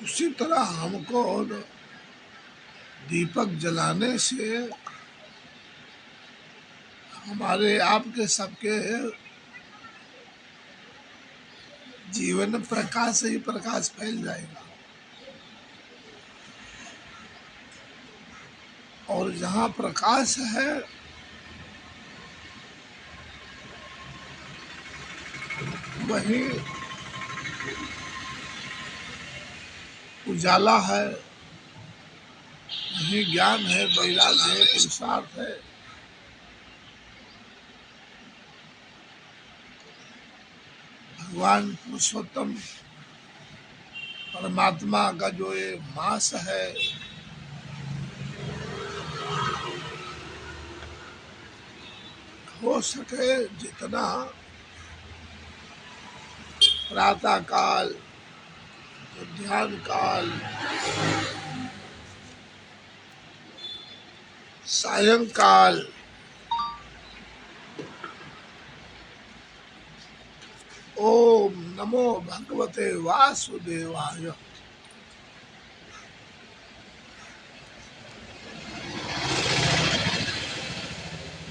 उसी तरह हमको दीपक जलाने से हमारे आपके सबके जीवन में प्रकाश ही प्रकाश फैल जाएगा। और जहाँ प्रकाश है वहीं उजाला है, वहीं ज्ञान है, वैराग्य है, पुरुषार्थ है। भगवान पुरुषोत्तम परमात्मा का जो ये मास है, हो सके जितना प्रातः काल, ध्यान काल, सायंकाल, ओम नमो भगवते वासुदेवाय,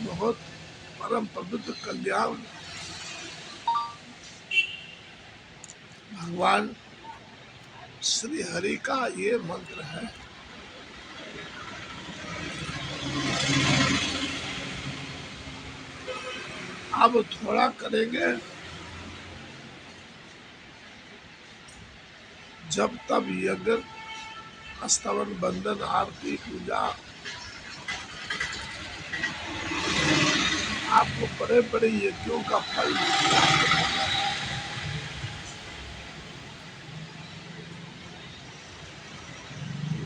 बहुत परम पवित्र कल्याण भगवान श्री हरि का ये मंत्र है। अब थोड़ा करेंगे, जब तब यज्ञ, स्तवन, बंदन, आरती, पूजा आपको बड़े बड़े यज्ञों का फल मिलता है।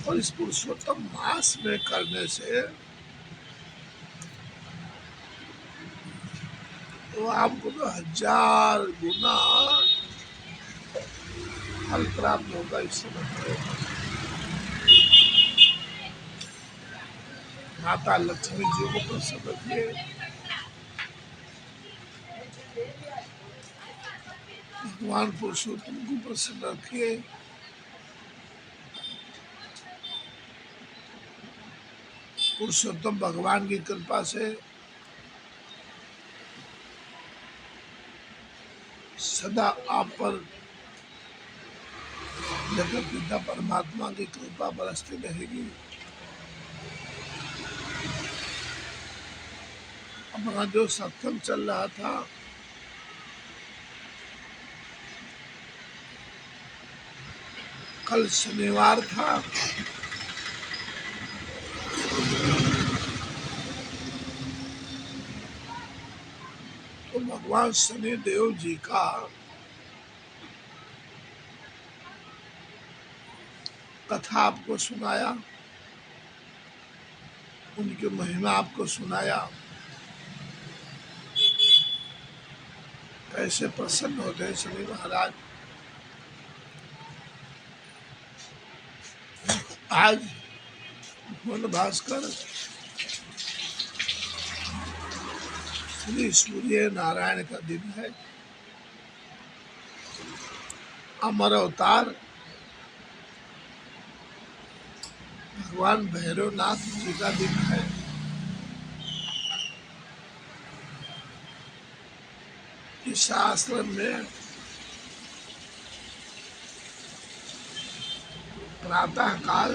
और इस पुरुषोत्तम मास में करने से तो आपको तो 1000 गुना फल प्राप्त होगा। इस समय माता लक्ष्मी जी को प्रसन्न रखिए, भगवान पुरुषोत्तम को प्रसन्न रखिए। पुरुषोत्तम भगवान की कृपा से सदा आप पर जगत पिता परमात्मा की कृपा बरसती रहेगी। अपना जो सत्संग चल रहा था, कल शनिवार था, तो भगवान शनि देव जी का कथा आपको सुनाया, उनकी महिमा आपको सुनाया, कैसे प्रसन्न होते हैं शनि महाराज। आज भुवन भास्कर श्री सूर्य नारायण का दिन है। अमर अवतार भगवान भैरवनाथ जी का दिन है। इस आश्रम में प्रातः काल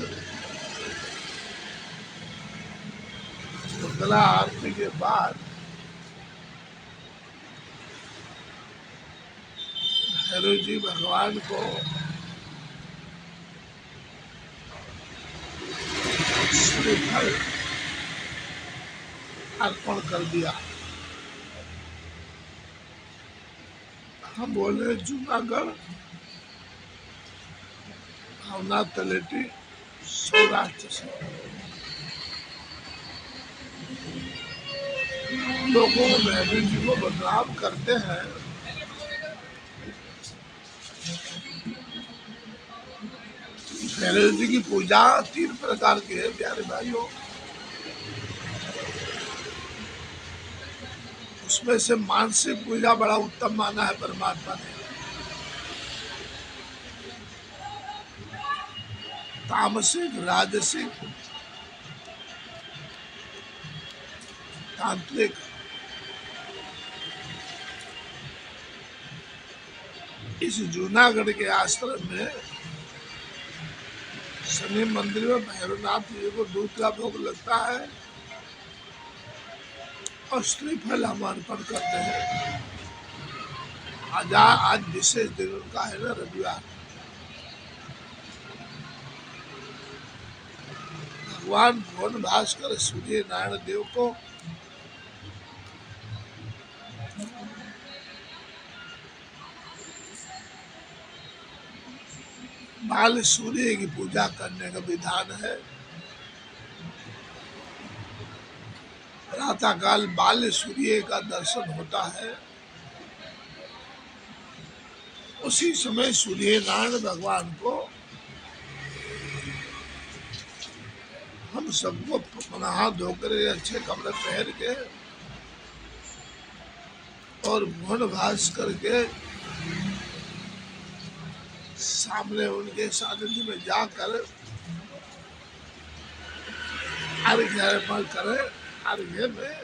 मंगला आरती के बाद भैरव जी भगवान को श्रीफल अर्पण कर दिया। हम बोले जूनागढ़, भावना तलेटी, सौराष्ट्र से लोगों भैरव जी को बदनाम करते हैं। भैरव जी की पूजा 3 प्रकार की है प्यारे भाइयों। उसमें से मानसिक पूजा बड़ा उत्तम माना है परमात्मा ने। तामसिक, राजसिक, तांत्रिक, इस जूनागढ़ के आश्रम में शनि मंदिर में भैरवनाथ जी को दूध का भोग लगता है और श्रीफल हम अर्पण करते हैं। आज विशेष दिन उनका है ना, रविवार। भगवान भुवन भास्कर सूर्य नारायण देव को बाल सूर्य की पूजा करने का विधान है। प्रातःकाल बाल सूर्य का दर्शन होता है। उसी समय सूर्य नारायण भगवान को हम सबको नहा धोकर अच्छे कपड़े पहन के और भुवन भास्कर के सामने उनके सानिध्य में जाकर अर्घ्य अर्पण करें। अर्घ्य में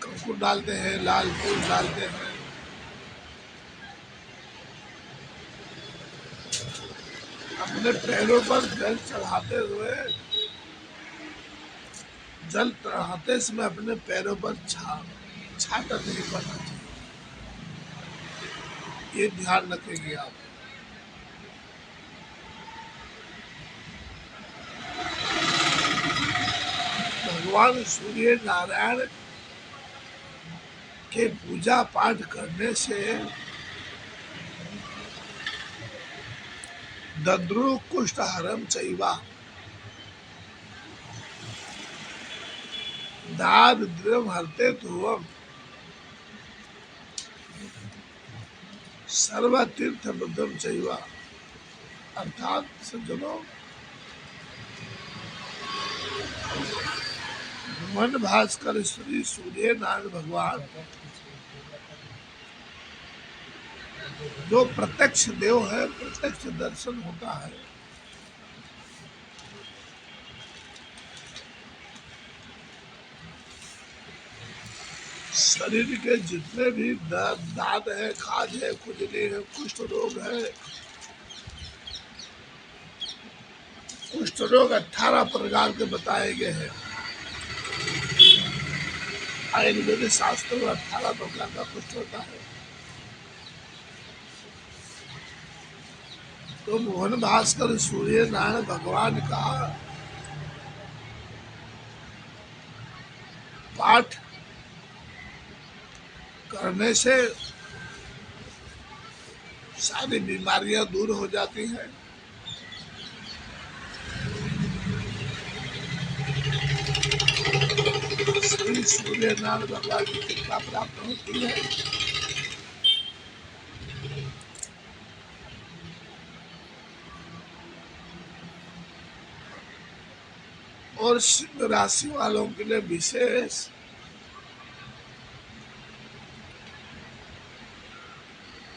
कंकु डालते हैं, लाल फूल डालते हैं, अपने पैरों पर जल चढ़ाते हुए, जल चढ़ाते समय अपने पैरों पर छाता नहीं पड़ना चाहिए, ये ध्यान रखेंगे आप। भगवान सूर्य नारायण के पूजा पाठ करने से दद्रु कुष्ठ हरम चैवा दारिद्र्यम हरते ध्रुवम सर्वतीर्थ बुद्धम चैवा। अर्थात सज्जनों, भुवन भास्कर श्री सूर्य नारायण भगवान जो प्रत्यक्ष देव है, प्रत्यक्ष दर्शन होता है। शरीर के जितने भी दाद है, खाज है, खुजली है, कुष्ठ रोग है, कुष्ठ रोग 18 प्रकार के बताए गए हैं। आयुर्वेदिक शास्त्र में 18 प्रकार का कुष्ठ होता है। तो भुवन भास्कर सूर्य नारायण भगवान का पाठ करने से सारी बीमारियां दूर हो जाती हैं। श्री सूर्य नारायण भगवान की कृपा प्राप्त होती है। और सिंह राशि वालों के लिए विशेष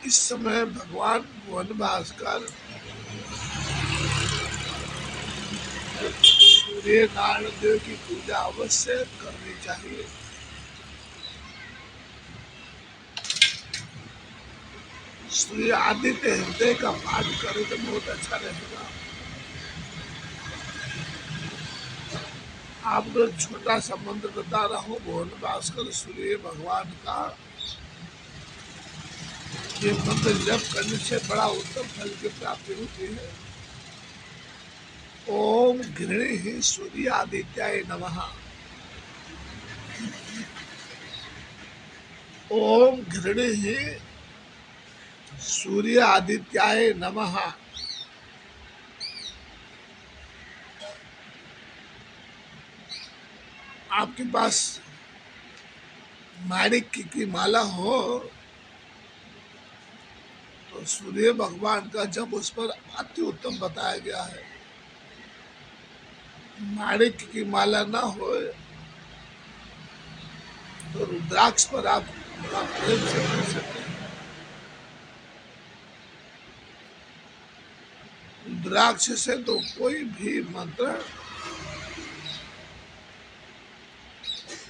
इस समय भगवान भुवन भास्कर सूर्य नारायण देव की पूजा अवश्य करनी चाहिए। श्री आदित्य हृदय का पाठ करें तो बहुत अच्छा रहेगा। आपको छोटा सा मंत्र बता रहा हूँ भुवन भास्कर सूर्य भगवान का। ये मंत्र जप करने से बड़ा उत्तम फल की प्राप्ति होती है। ओम घृणी सूर्य आदित्याय नमः। ओम घृणी सूर्य आदित्याय नमः। आपके पास माणिक्य की माला हो तो सूर्य भगवान का जब उस पर अति उत्तम बताया गया है। माणिक्य की माला ना हो तो रुद्राक्ष पर आप बड़ा प्रेम से कर सकते हैं। रुद्राक्ष से तो कोई भी मंत्र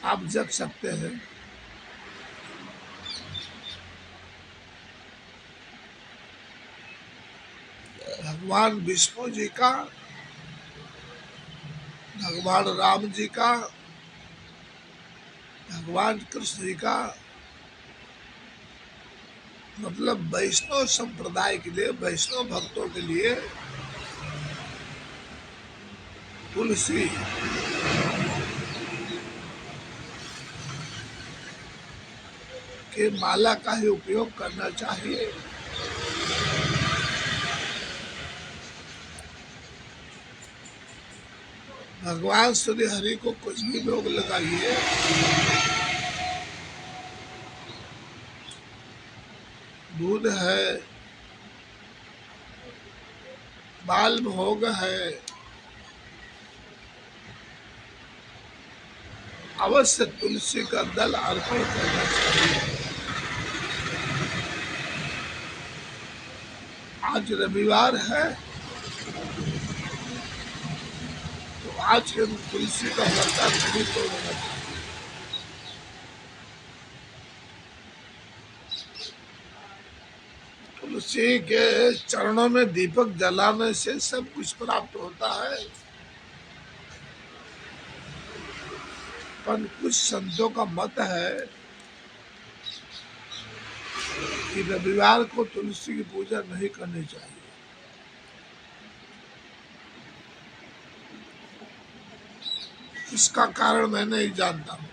आप जप सकते हैं। भगवान विष्णु जी का, भगवान राम जी का, भगवान कृष्ण जी का, मतलब वैष्णव संप्रदाय के लिए, वैष्णव भक्तों के लिए तुलसी के माला का ही उपयोग करना चाहिए। भगवान श्री हरि को कुछ भी भोग लगाइए, दूध है, बाल भोग है, अवश्य तुलसी का दल अर्पण करना चाहिए। आज रविवार है तो आज के तुलसी का व्रत नहीं तोड़ना चाहिए। तुलसी के चरणों में दीपक जलाने से सब कुछ प्राप्त होता है, पर कुछ संतों का मत है कि रविवार को तुलसी की पूजा नहीं करनी चाहिए। इसका कारण मैं नहीं जानता हूँ।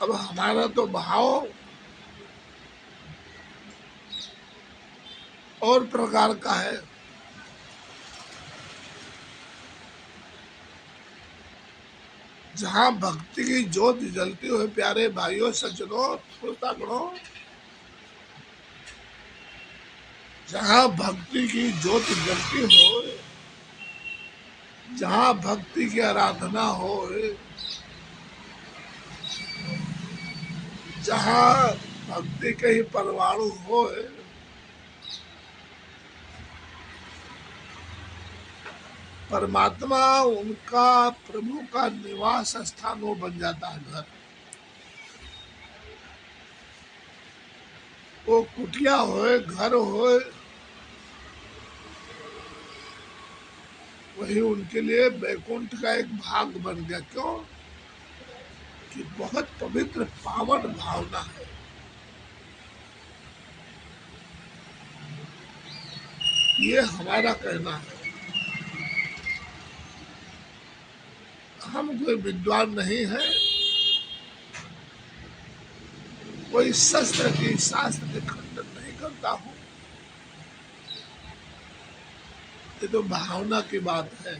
अब हमारा तो भाव और प्रकार का है। जहाँ भक्ति की ज्योत जलती हुई प्यारे भाइयों सज्जनों श्रोतागणों, जहाँ भक्ति की ज्योत जलती हो, जहाँ भक्ति की आराधना हो, जहाँ भक्ति के ही परमाणु हो, परमात्मा उनका प्रभु का निवास स्थान वो बन जाता है। घर वो कुटिया होए, घर होए, वही उनके लिए बैकुंठ का एक भाग बन गया। क्यों? कि बहुत पवित्र पावन भावना है। ये हमारा कहना है। हम कोई विद्वान नहीं है, कोई शास्त्र के खंडन नहीं करता हूँ। ये तो भावना की बात है।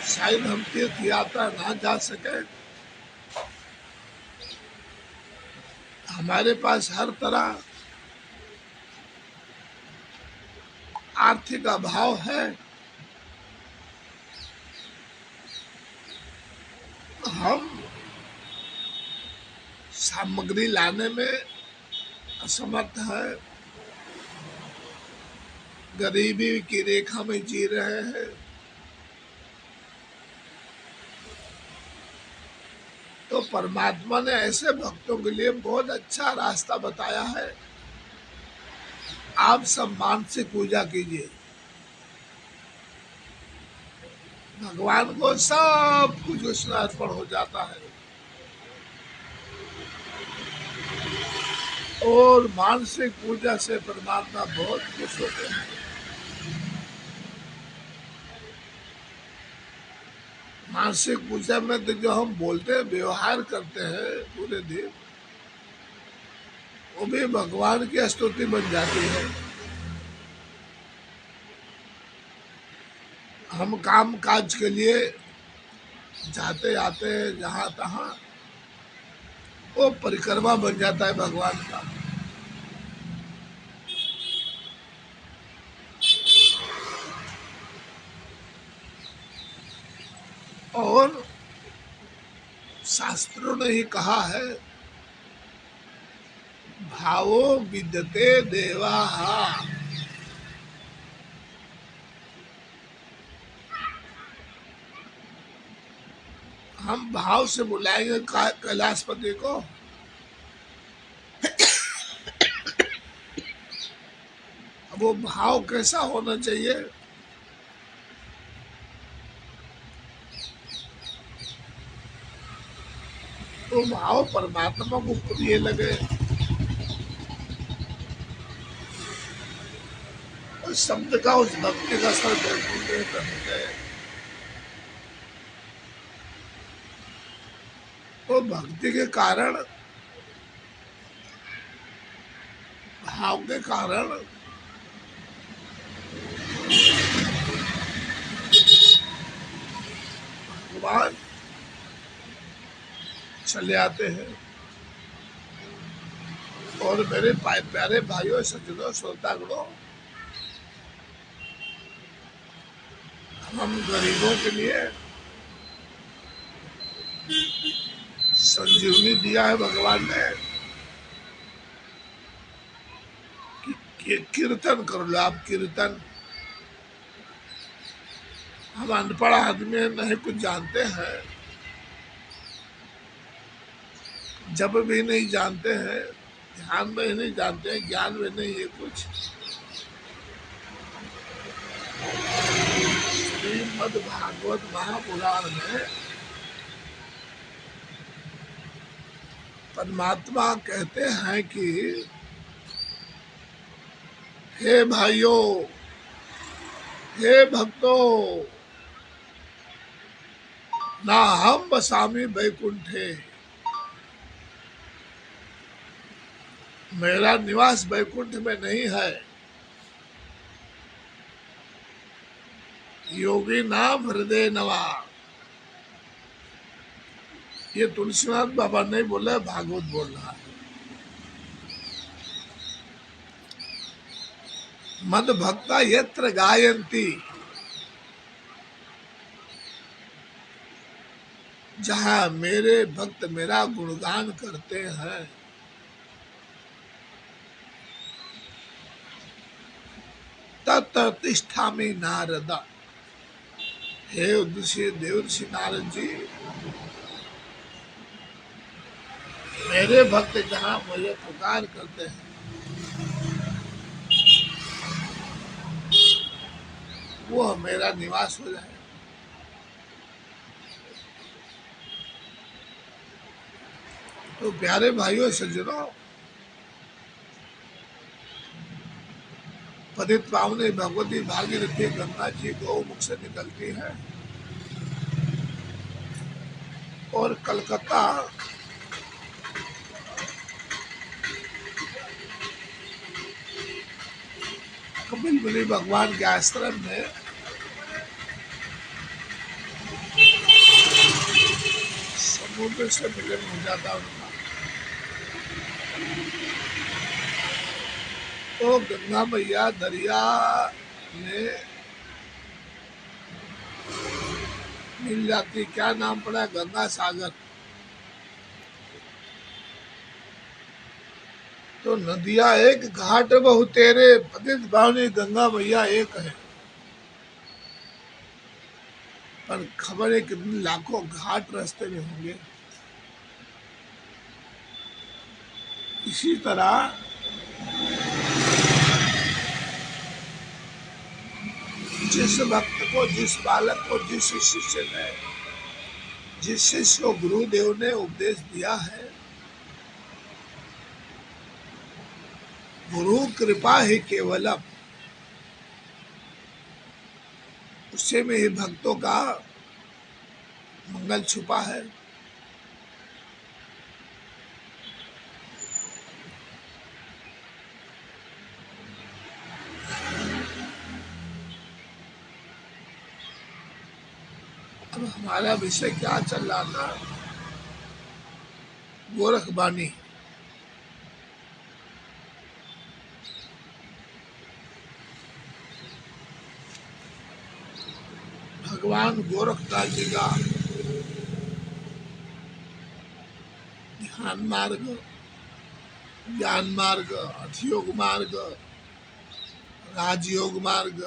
शायद हम तीर्थ यात्रा ना जा सके, हमारे पास हर तरह आर्थिक अभाव है, हम सामग्री लाने में असमर्थ है, गरीबी की रेखा में जी रहे हैं, तो परमात्मा ने ऐसे भक्तों के लिए बहुत अच्छा रास्ता बताया है। आप सब मानसिक पूजा कीजिए, भगवान को सब कुछ उसमें अर्पण हो जाता है। और मानसिक पूजा से परमात्मा बहुत खुश होते हैं। मानसिक पूजा में तो जो हम बोलते हैं, व्यवहार करते हैं पूरे दिन, वो भी भगवान की स्तुति बन जाती है। हम काम काज के लिए जाते आते जहाँ तहाँ, वो परिक्रमा बन जाता है भगवान का। और शास्त्रों ने ही कहा है, भावो विद्यते देवाः। हम भाव से बुलाएंगे कैलाशपति को। अब वो भाव कैसा होना चाहिए? तो भाव परमात्मा को प्रिय लगे, उस शब्द का, उस भक्ति का सर करते, तो भक्ति के कारण, भाव के कारण भगवान चले आते हैं। और मेरे प्यारे भाइयों, सज्जनों, श्रोतागणों, हम गरीबों के लिए संजीवनी दिया है भगवान ने कि कीर्तन कर लो आप, कीर्तन। हम अनपढ़ आदमी नहीं कुछ जानते हैं, जब भी नहीं जानते हैं, ध्यान में ही नहीं जानते हैं, ज्ञान में नहीं है कुछ। श्रीमद् भागवत महापुराण में परमात्मा कहते हैं कि हे भाइयों, हे भक्तों, ना हम बसामी वैकुंठे, मेरा निवास वैकुंठ में नहीं है। योगी नाम हृदय नवा, ये तुलसीनाथ बाबा नहीं बोला, भागवत बोल रहा है। मद भक्ता यत्र गायंती, जहां मेरे भक्त मेरा गुणगान करते हैं, तत्र तिष्ठामि नारद। हे उद्देश्य देवर्षि नारद जी, मेरे भक्त जहां मुझे पुकार करते हैं, वो मेरा निवास हो जाए। तो प्यारे भाइयों सज्जनों, पतित पावने भगवती भागीरथी गंगा जी गौमुख से निकलती है और कलकत्ता कपिल मुनि भगवान के आश्रम में समुद्र से मिलन हो जाता उनका। तो गंगा मैया दरिया में मिल जाती। क्या नाम पड़ा? गंगा सागर। तो नदियां एक, घाट बहु तेरे, पतित पावनी गंगा मैया एक है। पर खबर है कितने लाखों घाट रास्ते में होंगे। इसी तरह जिस भक्त को, जिस बालक को, जिस शिष्य ने, जिस शिष्य को गुरुदेव ने उपदेश दिया है, गुरु कृपा ही केवलम, उसी में ही भक्तों का मंगल छुपा है। अब हमारा विषय क्या चल रहा था? गोरखबानी। भगवान गोरखनाथ जी का ध्यान मार्ग, ज्ञान मार्ग, अर्थयोग मार्ग, राजयोग मार्ग,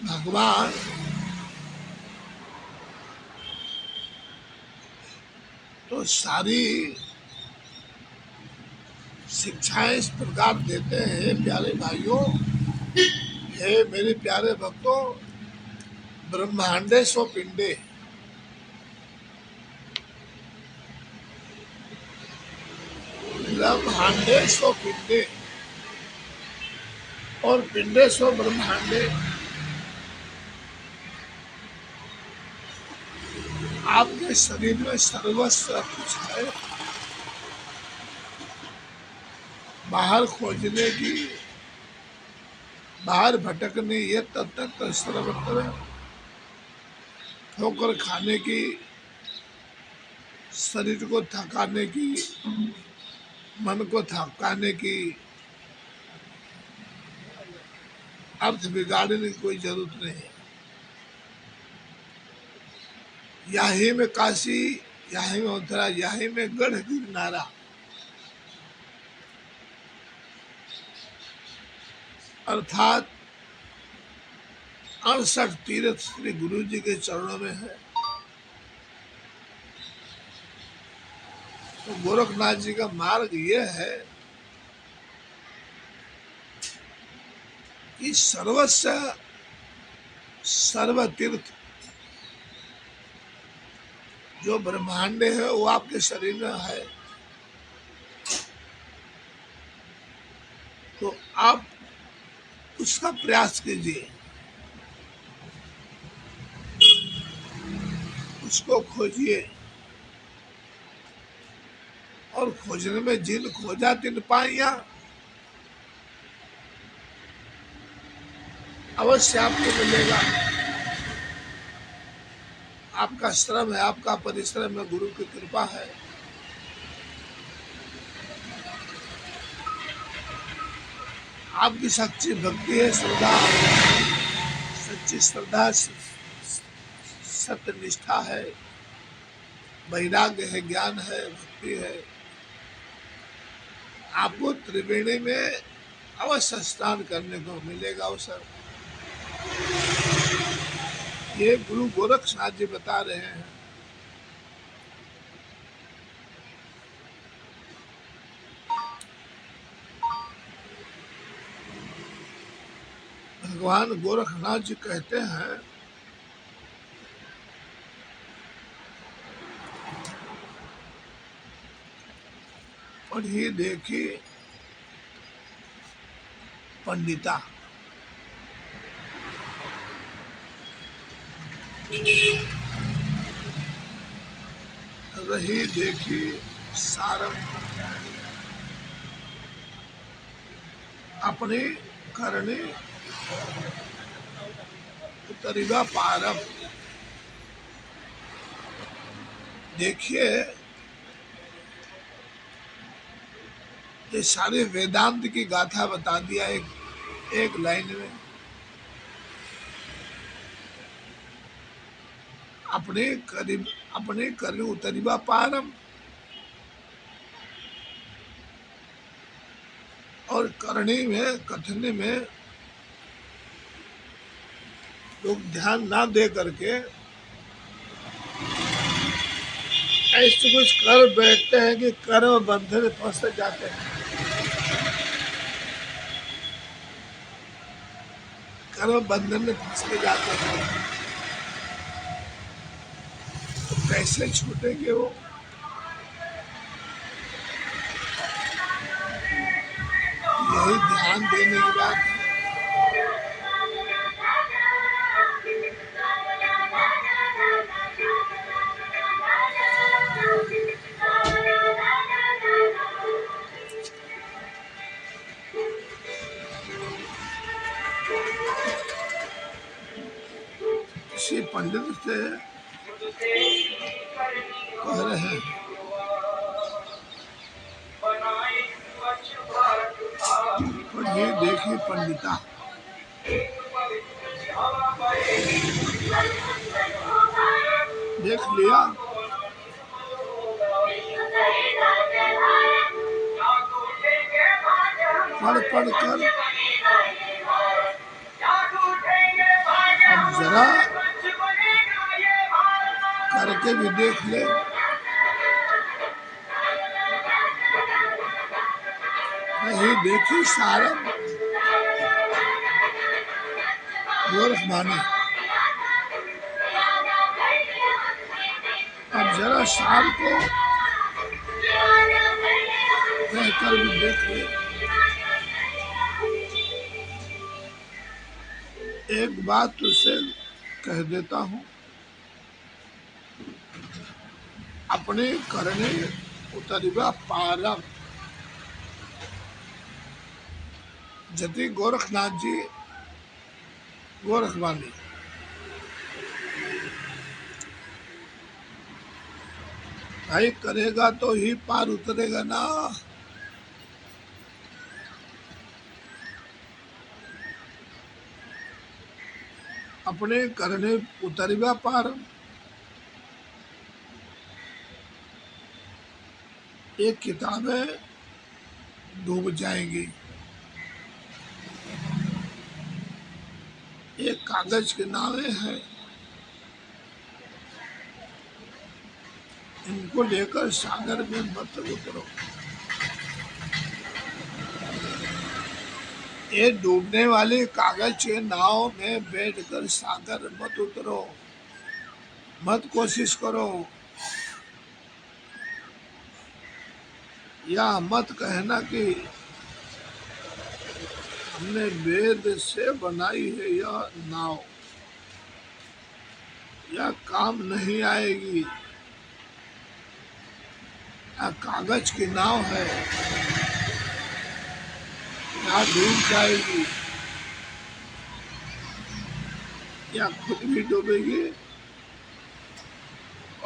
भगवान तो सारी शिक्षाएं इस प्रकार देते हैं प्यारे भाइयों, हे मेरे प्यारे भक्तों, ब्रह्मांडे सो पिंडे, ब्रह्मांडे सो पिंडे और पिंडे सो ब्रह्मांडे। आपके शरीर में सर्वस्व कुछ है, बाहर खोजने की, बाहर भटकने, ये तत्व सर्वत्र ठोकर खाने की, शरीर को थकाने की, मन को थकाने की, अर्थ बिगाड़ने की कोई जरूरत नहीं है। यही में काशी, यही में मथुरा, यही में गढ़ गिरनारा, अर्थात 68 तीर्थ श्री गुरु जी के चरणों में है। तो गोरखनाथ जी का मार्ग ये है कि सर्वस्व सर्व तीर्थ जो ब्रह्मांड है वो आपके शरीर में है। तो आप उसका प्रयास कीजिए, उसको खोजिए, और खोजने में जिन खोजा तिन पाइया, अवश्य आपको मिलेगा। आपका श्रम है, आपका परिश्रम है, गुरु की कृपा है। आपकी सच्ची भक्ति है, श्रद्धा, सच्ची श्रद्धा, सत्य निष्ठा है, वैराग्य है, ज्ञान है, भक्ति है, आपको त्रिवेणी में अवश्य स्नान करने को मिलेगा अवसर। ये गुरु गोरखनाथ जी बता रहे हैं। भगवान गोरखनाथ जी कहते हैं, पढ़िए देखिए पंडिता, रही देखी सारम, अपने करने उतरिगा पारम। देखिए ये सारे वेदांत की गाथा बता दिया एक लाइन में। अपने करने उतरिबा पारम, और करने में, कथने में लोग ध्यान ना दे करके ऐसे कुछ कर बैठते हैं कि कर्म बंधन में फंस जाते हैं। कर्म बंधन में फंस के जाते हैं, तो कैसे छूटेंगे वो? यही ध्यान देने की बात है। किसी पंडित से कह रहे हैं पढ़िए देखिए पंडिता, देख लिया। पढ़ पढ़ कर अब जरा करके भी देख ले। नहीं देखी सारम गोरखवाणी, अब जरा सार को कहकर भी देख ले। एक बात तुझसे कह देता हूँ, अपने करने उतरवा पारम। जति गोरखनाथ जी गोरखवाणी, भाई करेगा तो ही पार उतरेगा ना। अपने करने उतरवा पारम, ये किताबें डूब जाएंगी, ये कागज के नावे हैं, इनको लेकर सागर में मत उतरो। ये डूबने वाले कागज के नाव में बैठकर सागर मत उतरो, मत कोशिश करो। या मत कहना कि हमने वेद से बनाई है यह नाव, यह काम नहीं आएगी, यह कागज की नाव है, या डूब जाएगी, या खुद भी डूबेगी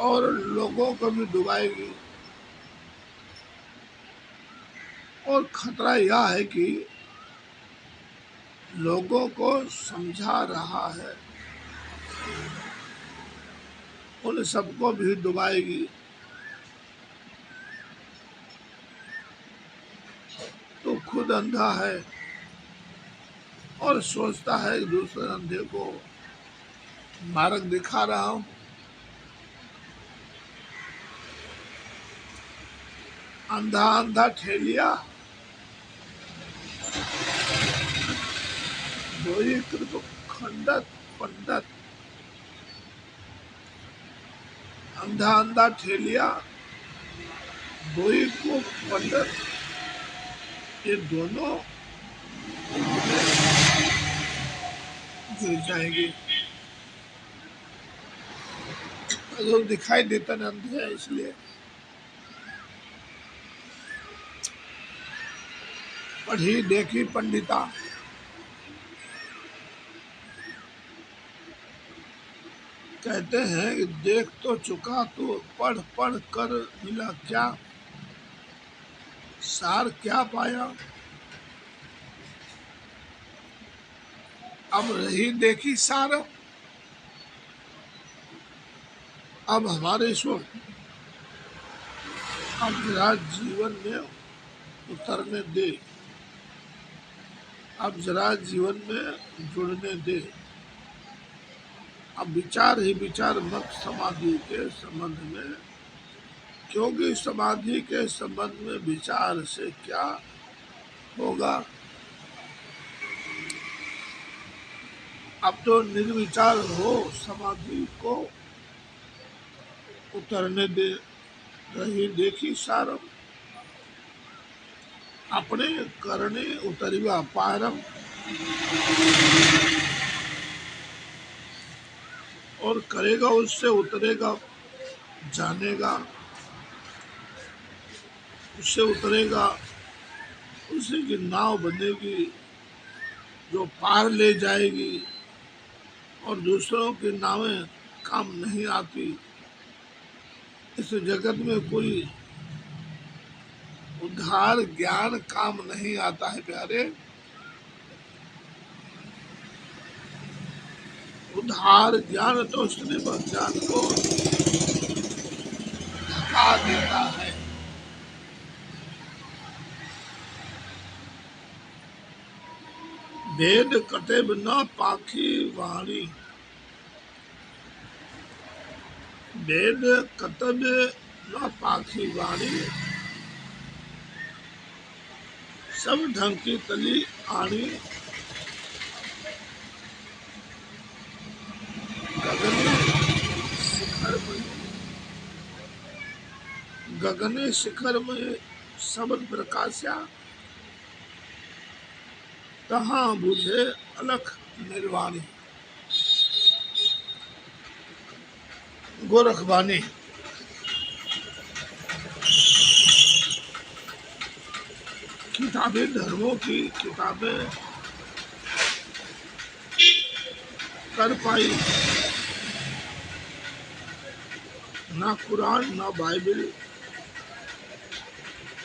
और लोगों को भी डुबाएगी। और खतरा यह है कि लोगों को समझा रहा है, उन सबको भी डुबाएगी। तो खुद अंधा है और सोचता है कि दूसरे अंधे को मार्ग दिखा रहा हूं। अंधा अंधा ठेलिया, बोई कृत खंडत पंडत। अंधा अंधा ठेलिया, बोई को पंडित, ये दोनों गिर जाएंगे। अगर दिखाई देता न अंधे है, इसलिए पढ़ी देखी पंडिता, कहते हैं कि देख तो चुका तो पढ़ पढ़ कर मिला क्या, सार क्या पाया। अब रही देखी सार, अब हमारे ईश्वर अब जरा जीवन में उतरने दे, अब जरा जीवन में जुड़ने दे। अब विचार ही विचार मत समाधि के संबंध में, क्योंकि समाधि के संबंध में विचार से क्या होगा। अब तो निर्विचार हो, समाधि को उतरने दे। रही देखी सारम, अपने करने उतरवा पारम। और करेगा उससे उतरेगा, जानेगा उससे उतरेगा, उसी की नाव बनेगी जो पार ले जाएगी। और दूसरों की नावें काम नहीं आती। इस जगत में कोई उद्धार ज्ञान काम नहीं आता है प्यारे। उधार ज्ञान तो श्रीमद् ज्ञान को ढका देता है। वेद कटेब न पाखी वाणी, वेद कतब न पाखी वाणी, सब ढंग की तली आणी। गगने शिखर में सबद प्रकाश्या, तहाँ बुझे अलख निर्वाणी। गोरखवाणी। किताबें धर्मों की किताबें कर पाई, ना कुरान ना बाइबल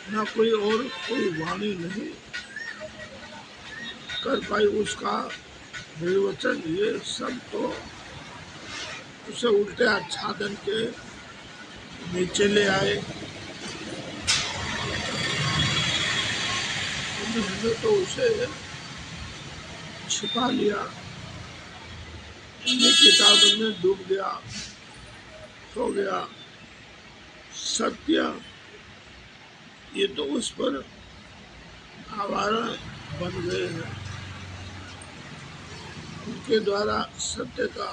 ना कोई और कोई वाणी नहीं कर पाई उसका निर्वचन। ये सब तो उसे उल्टे आच्छादन के नीचे ले आए। उन्होंने तो उसे छिपा लिया, इन्हीं किताबों में डूब गया, खो गया। सत्य ये तो उस पर आवारा बन गए हैं। उनके द्वारा सत्य का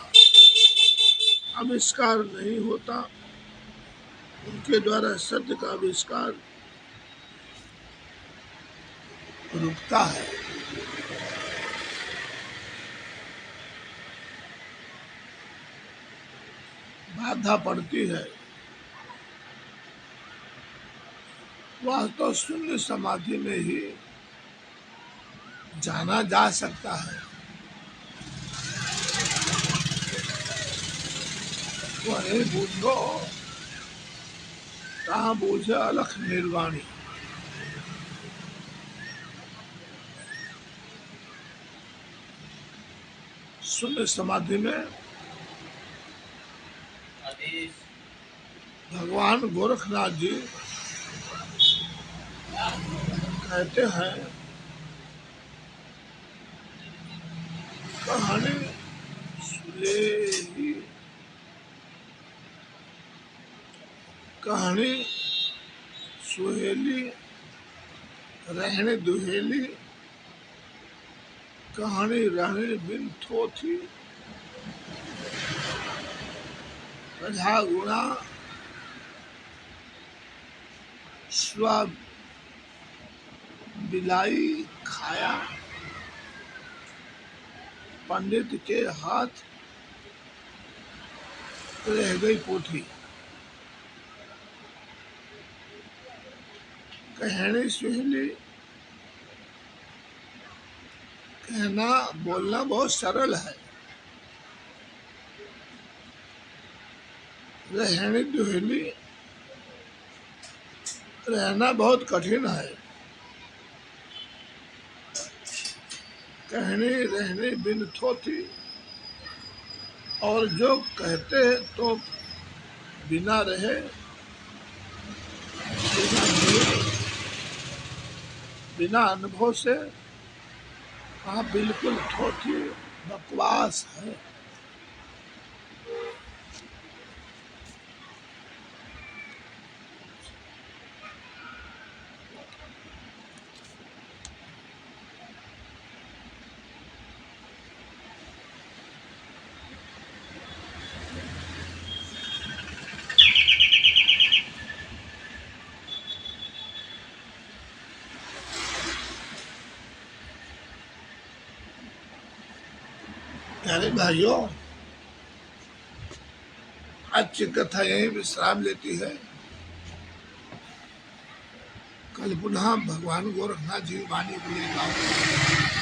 आविष्कार नहीं होता, उनके द्वारा सत्य का आविष्कार रुकता है। बाधा पड़ती है। वास्तव शून्य समाधि में ही जाना जा सकता है। वही बूझो तहाँ बूझे अलख निर्वाणी। शून्य समाधि में भगवान गोरखनाथ जी कहते हैं, कहानी सुलेही, कहानी सुहेली रहने दुहेली, कहानी रहने बिन थोथी, कथा गुणा स्व बिलाई खाया, पंडित के हाथ रह गई पोथी। कहने सुहेली, कहना बोलना बहुत सरल है, रहने दुहेली, रहना बहुत कठिन है। कहने रहने बिन थोथी, और जो कहते हैं तो बिना रहे, बिना अनुभव से, हाँ बिल्कुल थोथी बकवास है। प्यारे भाइयों, आज की कथा यही विश्राम लेती है। कल पुनः भगवान गोरखनाथ जी वाणी को लेकर